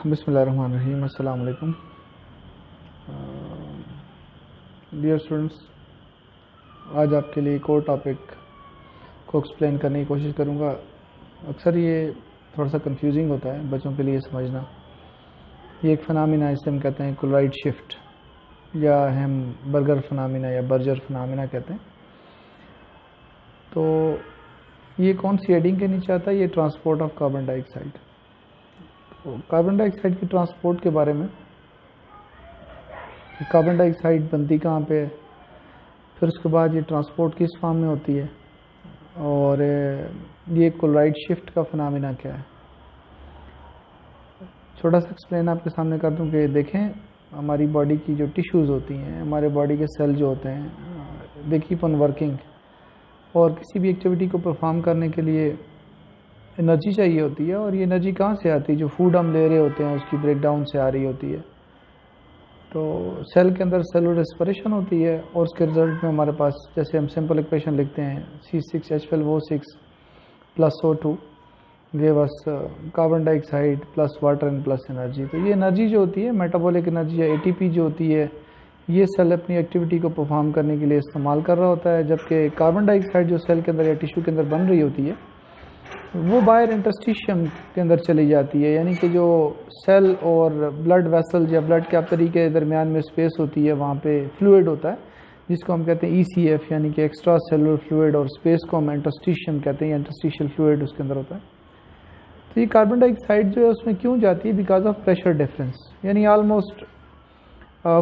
बिस्मिल्लाहिर्रहमानिर्रहीम। अस्सलाम वालेकुम। डियर स्टूडेंट्स, आज आपके लिए एक और टॉपिक को एक्सप्लेन करने की कोशिश करूँगा। अक्सर ये थोड़ा सा कंफ्यूजिंग होता है बच्चों के लिए समझना। ये एक फिनोमेना है, इसे हम कहते हैं क्लोराइड शिफ्ट, या हम बर्गर फिनोमेना या बर्जर फिनोमेना कहते हैं। तो ये कौन सी हेडिंग के नीचे आता है? ये transport of carbon dioxide. Carbon dioxide के ट्रांसपोर्ट के बारे में, कार्बन डाइऑक्साइड बनती कहाँ पे है, फिर उसके बाद ये ट्रांसपोर्ट किस फॉर्म में होती है, और ये क्लोराइड शिफ्ट का फिनोमेना क्या है। छोटा सा एक्सप्लेन आपके सामने कर दूं कि देखें, हमारी बॉडी की जो टिश्यूज़ होती हैं, हमारे बॉडी के सेल जो होते हैं, दे कीप ऑन वर्किंग, और किसी भी एक्टिविटी को परफॉर्म करने के लिए एनर्जी चाहिए होती है। और ये एनर्जी कहाँ से आती है? जो फूड हम ले रहे होते हैं उसकी ब्रेकडाउन से आ रही होती है। तो सेल के अंदर सेलुलर रेस्पिरेशन होती है, और उसके रिजल्ट में हमारे पास, जैसे हम सिंपल इक्वेशन लिखते हैं, C6H12O6 plus O2 give us carbon dioxide plus water and plus energy. तो ये एनर्जी जो होती है, मेटाबॉलिक एनर्जी या ATP जो होती है, ये सेल अपनी एक्टिविटी को परफॉर्म करने के लिए इस्तेमाल कर रहा होता है। जबकि कार्बन डाइऑक्साइड जो सेल के अंदर या टिश्यू के अंदर बन रही होती है, वो बाहर इंटरस्टिशियम के अंदर चली जाती है। यानी कि जो सेल और ब्लड वेसल्स या ब्लड कैपिलरी के दरमियान में स्पेस होती है, वहाँ पे फ्लूइड होता है जिसको हम कहते हैं ECF, यानी कि एक्स्ट्रा सेलुलर फ्लूइड, और स्पेस को हम इंटरस्टिशियम कहते हैं, इंटरस्टिशियल फ्लूइड उसके अंदर होता है। तो ये कार्बन डाइऑक्साइड जो है उसमें क्यों जाती है? बिकॉज ऑफ प्रेशर डिफरेंस, यानी ऑलमोस्ट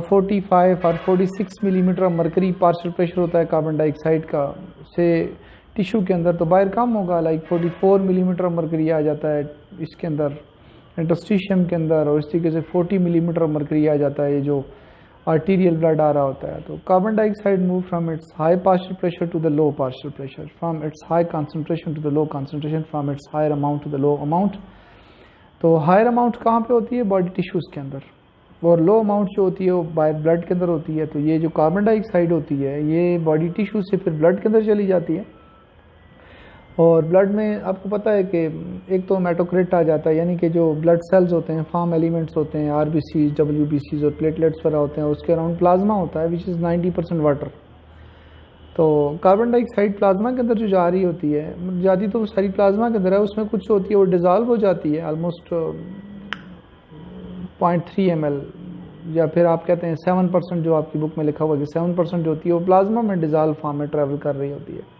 45 और 46 millimetre of mercury partial pressure होता है कार्बन डाइऑक्साइड का से टिश्यू के अंदर। तो बाहर कम होगा, लाइक 44 मिलीमीटर ऑफ मरकरी आ जाता है इसके अंदर, इंटरस्टिशियम के अंदर, और इस तरीके से 40 मिलीमीटर ऑफ मरकरी आ जाता है ये जो आर्टीरियल ब्लड आ रहा होता है। तो carbon dioxide move from its high partial pressure to the low partial pressure, from its high concentration to the low concentration, from its higher amount to the low amount. तो higher amount कहाँ पे होती है? Body tissues के अंदर, और लो amount जो होती है वो बाहर ब्लड के अंदर होती है। तो ये जो कार्बन डाइऑक्साइड होती है, ये बॉडी टिश्यू से फिर ब्लड के अंदर चली जाती है, और ब्लड में आपको पता है कि एक तो हेमाटोक्रिट आ जाता है, यानी कि जो ब्लड सेल्स होते हैं, फार्म एलिमेंट्स होते हैं, RBCs, WBCs और प्लेटलेट्स वगैरह होते हैं, उसके अराउंड प्लाज्मा होता है विच इज़ 90% वाटर। तो कार्बन डाइऑक्साइड प्लाज्मा के अंदर जो जा रही होती है, जाती तो सारी प्लाज्मा के अंदर है, उसमें कुछ होती है वो डिज़ोल्व हो जाती है ऑलमोस्ट 0.3 ml, या फिर आप कहते हैं 7%, जो आपकी बुक में लिखा हुआ है कि 7% जो होती है वो प्लाज्मा में डिज़ोल्व फॉर्म में ट्रैवल कर रही होती है।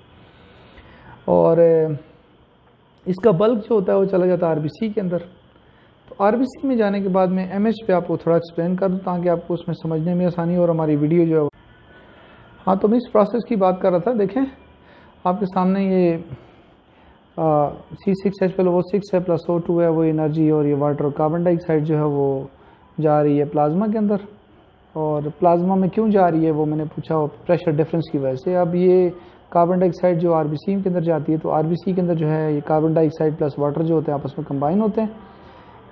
और इसका बल्क जो होता है वो चला जाता है RBC के अंदर। तो RBC में जाने के बाद में MH पे आपको थोड़ा एक्सप्लेन कर दूँ ताकि आपको उसमें समझने में आसानी हो, और हमारी वीडियो जो है। हाँ, तो मैं इस प्रोसेस की बात कर रहा था। देखें आपके सामने ये C6H12O6 है प्लस O2 है, वो एनर्जी, और ये वाटर और कार्बन डाइऑक्साइड जो है वो जा रही है प्लाज्मा के अंदर। और प्लाज्मा में क्यों जा रही है वो मैंने पूछा, प्रेशर डिफरेंस की वजह से। अब ये कार्बन डाइऑक्साइड जो RBC के अंदर जाती है, तो RBC के अंदर जो है ये कार्बन डाइऑक्साइड प्लस वाटर जो होते हैं आपस में कंबाइन होते हैं,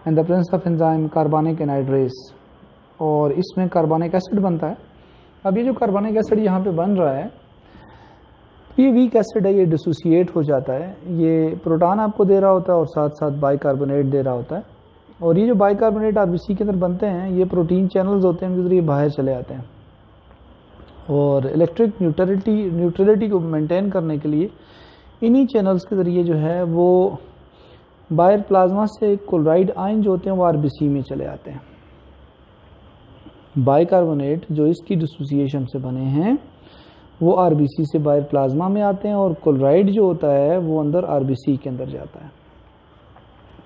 and the presence of enzyme कार्बनिक एनहाइड्रेस, और इसमें कार्बनिक एसिड बनता है। अब ये जो कार्बनिक एसिड यहाँ पे बन रहा है, ये वीक एसिड है, ये डिसोसिएट हो जाता है, ये प्रोटॉन आपको दे रहा होता है और साथ साथ बाइकार्बोनेट दे रहा होता है। और ये जो बाइकार्बोनेट RBC के अंदर बनते हैं, ये प्रोटीन चैनल्स होते हैं, उनके जरिए बाहर चले आते हैं। और इलेक्ट्रिक न्यूट्रलिटी को मेंटेन करने के लिए इन्हीं चैनल्स के ज़रिए जो है वो बाहर प्लाज्मा से क्लोराइड आयन जो होते हैं वो RBC में चले आते हैं। बाइकार्बोनेट जो इसकी डिसोसिएशन से बने हैं वो RBC से बाहर प्लाज्मा में आते हैं, और क्लोराइड जो होता है वो अंदर RBC के अंदर जाता है,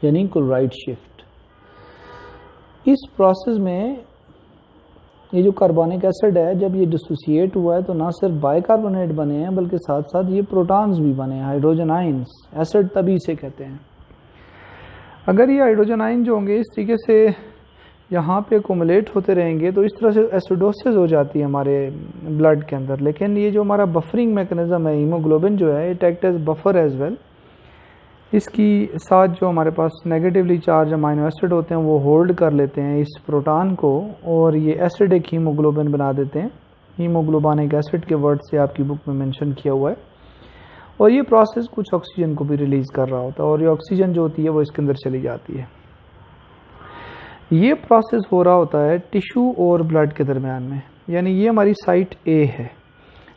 यानी क्लोराइड शिफ्ट। इस प्रोसेस में ये जो कार्बनिक एसिड है, जब ये डिसोसिएट हुआ है, तो ना सिर्फ बाइकार्बोनेट बने हैं बल्कि साथ साथ ये प्रोटॉन्स भी बने हैं, हाइड्रोजन आयंस। एसिड तभी से कहते हैं। अगर ये हाइड्रोजन आयन जो होंगे इस तरीके से यहाँ पे एक्युमुलेट होते रहेंगे, तो इस तरह से एसिडोसिस हो जाती है हमारे ब्लड के अंदर। लेकिन ये जो हमारा बफरिंग मैकेनिज्म है, हीमोग्लोबिन जो है, it act as buffer as well. इसकी साथ जो हमारे पास नेगेटिवली चार्ज अमाइनो एसिड होते हैं वो होल्ड कर लेते हैं इस प्रोटॉन को, और ये एसिडिक हीमोग्लोबिन बना देते हैं। हीमोग्लोबानिक एसिड के वर्ड से आपकी बुक में मेंशन किया हुआ है। और ये प्रोसेस कुछ ऑक्सीजन को भी रिलीज़ कर रहा होता है, और ये ऑक्सीजन जो होती है वो इसके अंदर चली जाती है। ये प्रोसेस हो रहा होता है टिश्यू और ब्लड के दरमियान में, यानी ये हमारी साइट ए है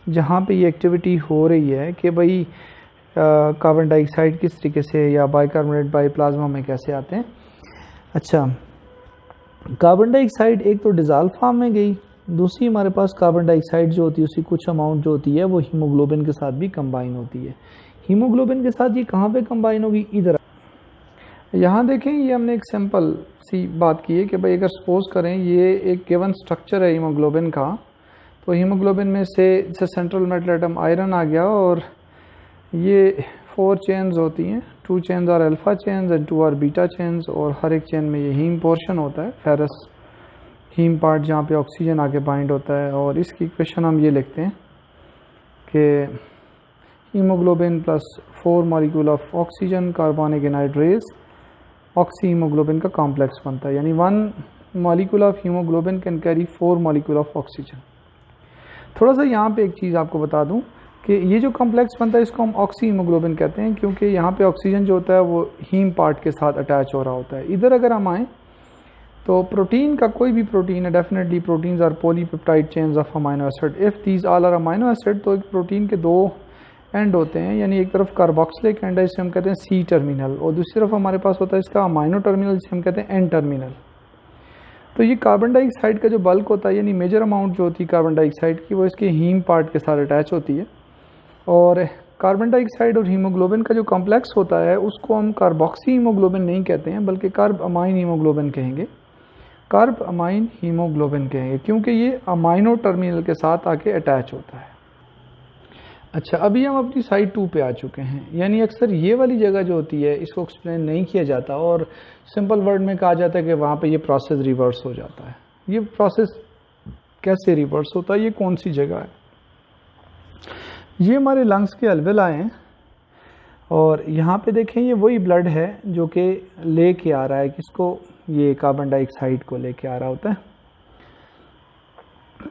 जहाँ पे ये एक्टिविटी हो रही है कि भाई कार्बन डाइऑक्साइड किस तरीके से या बाइकार्बोनेट बाई प्लाज्मा में कैसे आते हैं। अच्छा, कार्बन डाइऑक्साइड एक तो डिज़ॉल्व फॉर्म में गई, दूसरी हमारे पास कार्बन डाइऑक्साइड जो होती है उसकी कुछ अमाउंट जो होती है वो हीमोग्लोबिन के साथ भी कंबाइन होती है। हीमोग्लोबिन के साथ ये कहाँ पे कंबाइन होगी, इधर। यहाँ देखें, ये हमने एक सिंपल सी बात की है कि भाई अगर सपोज करें ये एक गिवन स्ट्रक्चर है हीमोग्लोबिन का, तो हीमोग्लोबिन में से सेंट्रल मेटल एटम आयरन आ गया और ये 4 चेन्स होती हैं, 2 chains are alpha chains and 2 are beta chains, और हर एक चेन में ये हीम पोर्शन होता है, फेरस हीम पार्ट जहाँ पे ऑक्सीजन आके बाइंड होता है। और इसकी इक्वेशन हम ये लिखते हैं कि haemoglobin plus 4 molecule of oxygen carbonic anhydrase oxy haemoglobin का कॉम्प्लेक्स बनता है, यानी 1 molecule of haemoglobin can carry 4 molecule of oxygen. थोड़ा सा यहाँ पे एक चीज़ आपको बता दूं कि ये जो कॉम्प्लेक्स बनता है इसको हम ऑक्सी हीमोग्लोबिन कहते हैं, क्योंकि यहाँ पे ऑक्सीजन जो होता है वो हीम पार्ट के साथ अटैच हो रहा होता है। इधर अगर हम आएँ तो प्रोटीन का कोई भी प्रोटीन है, definitely proteins are polypeptide chains of amino acid. If these all are amino acid, तो एक प्रोटीन के 2 एंड होते हैं, यानी एक तरफ कार्बोक्सिलिक एंड है जिसे हम कहते हैं सी टर्मिनल, और दूसरी तरफ हमारे पास होता है इसका अमाइनो टर्मिनल जिसे हम कहते हैं एन टर्मिनल। तो ये कार्बन डाइऑक्साइड का जो बल्क होता है, यानी मेजर अमाउंट जो होती है कार्बन डाइऑक्साइड की, वो इसके हीम पार्ट के साथ अटैच होती है। और कार्बन डाइऑक्साइड और हीमोग्लोबिन का जो कॉम्प्लेक्स होता है उसको हम कार्बोक्सी हीमोग्लोबिन नहीं कहते हैं, बल्कि कार्ब अमाइन हीमोग्लोबिन कहेंगे, कार्ब अमाइन हीमोग्लोबिन कहेंगे, क्योंकि ये अमाइनो टर्मिनल के साथ आके अटैच होता है। अच्छा, अभी हम अपनी साइड 2 पे आ चुके हैं, यानी अक्सर ये वाली जगह जो होती है इसको एक्सप्लेन नहीं किया जाता और सिंपल वर्ड में कहा जाता है कि वहाँ पे ये प्रोसेस रिवर्स हो जाता है। ये प्रोसेस कैसे रिवर्स होता है, ये कौन सी जगह है? ये हमारे लंग्स के अलवेलाए हैं, और यहाँ पे देखें ये वही ब्लड है जो कि लेके आ रहा है किसको, ये कार्बन डाइऑक्साइड को लेके आ रहा होता है।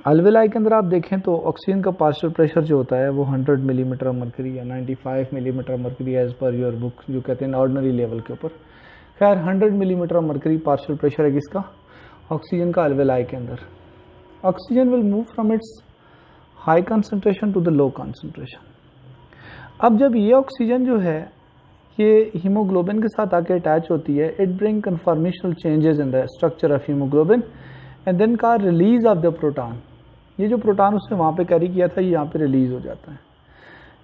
अलवेलाई के अंदर आप देखें तो ऑक्सीजन का पार्शियल प्रेशर जो होता है वो 100 मिलीमीटर मरकरी या 95 millimetre mercury as per your book जो कहते हैं ऑर्डिनरी लेवल के ऊपर। खैर 100 मिलीमीटर मरकरी पार्शियल प्रेशर है किसका, ऑक्सीजन का अलवेलाई के अंदर। Oxygen will move from its high concentration to the low concentration. अब जब ये ऑक्सीजन जो है ये हीमोग्लोबिन के साथ आके अटैच होती है, it bring conformational changes in the structure of haemoglobin and then का रिलीज ऑफ द प्रोटॉन। ये जो प्रोटॉन उसने वहाँ पे कैरी किया था ये यहाँ पे रिलीज हो जाता है।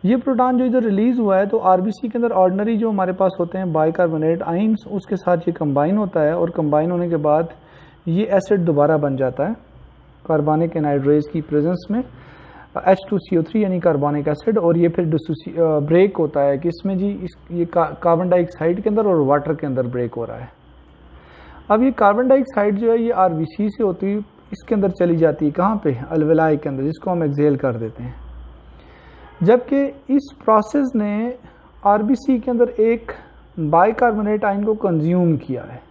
ये प्रोटॉन जो इधर रिलीज हुआ है तो आरबीसी के अंदर ऑर्डिनरी जो हमारे पास होते हैं बाइकार्बोनेट आइंस, उसके साथ ये कंबाइन होता है, और कंबाइन होने के बाद ये एसिड दोबारा बन जाता है कार्बोनिक एनाइड्रेज की प्रेजेंस में, H2CO3 यानी कार्बोनिक एसिड, और ये फिर ब्रेक होता है कि इसमें जी ये कार्बन डाइऑक्साइड के अंदर और वाटर के अंदर ब्रेक हो रहा है। अब ये कार्बन डाइऑक्साइड जो है ये आरबीसी से होती है इसके अंदर चली जाती है, कहाँ पे, अलवेलाई के अंदर, जिसको हम एक्सेल कर देते हैं। जबकि इस प्रोसेस ने आरबीसी के अंदर एक बाइकार्बोनेट आयन को कंज्यूम किया है,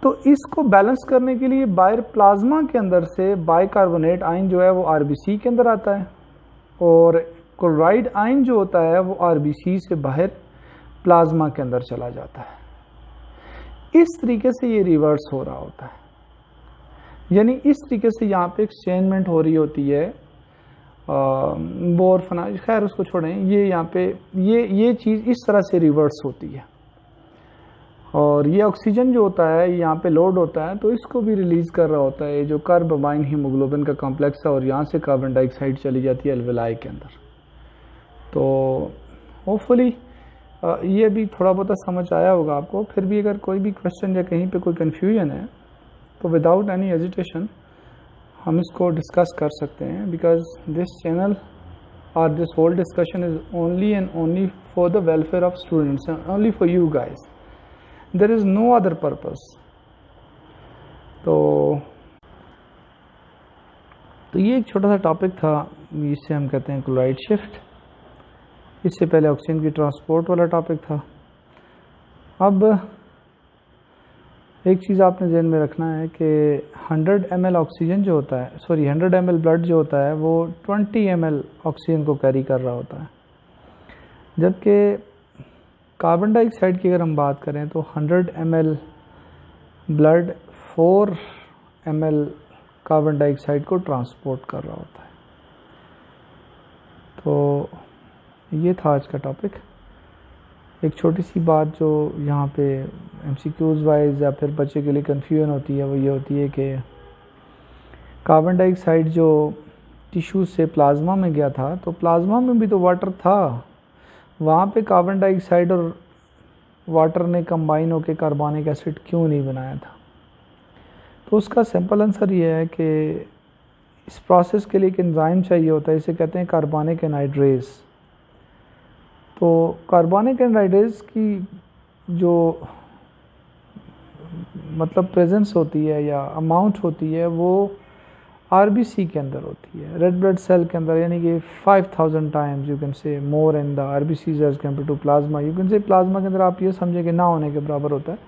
तो इसको बैलेंस करने के लिए बाहर प्लाज्मा के अंदर से बाइकार्बोनेट आयन जो है वो आरबीसी के अंदर आता है, और क्लोराइड आयन जो होता है वो आरबीसी से बाहर प्लाज्मा के अंदर चला जाता है। इस तरीके से ये रिवर्स हो रहा होता है, यानी इस तरीके से यहाँ पे एक्सचेंजमेंट हो रही होती है बोर फनाज, खैर उसको छोड़ें, ये यहाँ पे ये चीज़ इस तरह से रिवर्स होती है। और ये ऑक्सीजन जो होता है यहाँ पे लोड होता है तो इसको भी रिलीज कर रहा होता है जो कार्ब अमाइन हीमोग्लोबिन का कॉम्प्लेक्स है, और यहाँ से कार्बन डाइऑक्साइड चली जाती है अलवेलाई के अंदर। तो होपफुली ये भी थोड़ा बहुत समझ आया होगा आपको। फिर भी अगर कोई भी क्वेश्चन या कहीं पे कोई कन्फ्यूजन है तो विदाउट एनी हेजिटेशन हम इसको डिस्कस कर सकते हैं, बिकॉज दिस चैनल और this whole discussion is only and only for the welfare of students, only for you guys, there is no other purpose. तो ये एक छोटा सा टॉपिक था, जिसे हम कहते हैं क्लोराइड शिफ्ट। इससे पहले ऑक्सीजन की ट्रांसपोर्ट वाला टॉपिक था। अब एक चीज़ आपने ध्यान में रखना है कि 100 ml ऑक्सीजन जो होता है, 100 ml ब्लड जो होता है वो 20 ml ऑक्सीजन को कैरी कर रहा होता है, जबकि कार्बन डाइऑक्साइड की अगर हम बात करें तो 100 ml blood 4 ml carbon dioxide को ट्रांसपोर्ट कर रहा होता है। तो ये था आज का टॉपिक। एक छोटी सी बात जो यहाँ पे MCQs वाइज या फिर बच्चे के लिए कन्फ्यूजन होती है वो ये होती है कि कार्बन डाइऑक्साइड जो टिश्यू से प्लाज्मा में गया था, तो प्लाज्मा में भी तो वाटर था, वहाँ पे कार्बन डाइऑक्साइड और वाटर ने कंबाइन होकर कार्बनिक एसिड क्यों नहीं बनाया था? तो उसका सिंपल आंसर ये है कि इस प्रोसेस के लिए एक एंजाइम चाहिए होता है, इसे कहते हैं कार्बनिक एनहाइड्रेज। तो कार्बनिक एनहाइड्रेज की जो मतलब प्रेजेंस होती है या अमाउंट होती है वो RBC के अंदर होती है, रेड ब्लड सेल के अंदर, यानी कि 5000 times you can say more in the RBCs as compare to plasma. You can say plasma के अंदर आप ये समझे कि ना होने के बराबर होता है।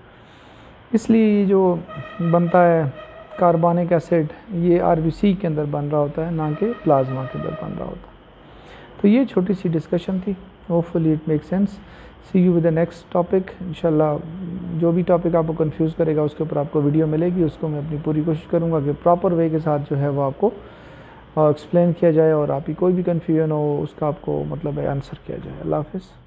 इसलिए ये जो बनता है कार्बनिक एसिड ये RBC के अंदर बन रहा होता है, ना कि प्लाज्मा के अंदर बन रहा होता है। तो ये छोटी सी डिस्कशन थी, hopefully it make sense. See you with the next topic इंशाल्लाह। जो भी टॉपिक आपको कंफ्यूज करेगा उसके ऊपर आपको वीडियो मिलेगी, उसको मैं अपनी पूरी कोशिश करूँगा कि प्रॉपर वे के साथ जो है वो आपको एक्सप्लेन किया जाए और आपकी कोई भी कन्फ्यूजन हो उसका आपको मतलब आंसर किया जाए। अल्लाह हाफिज़।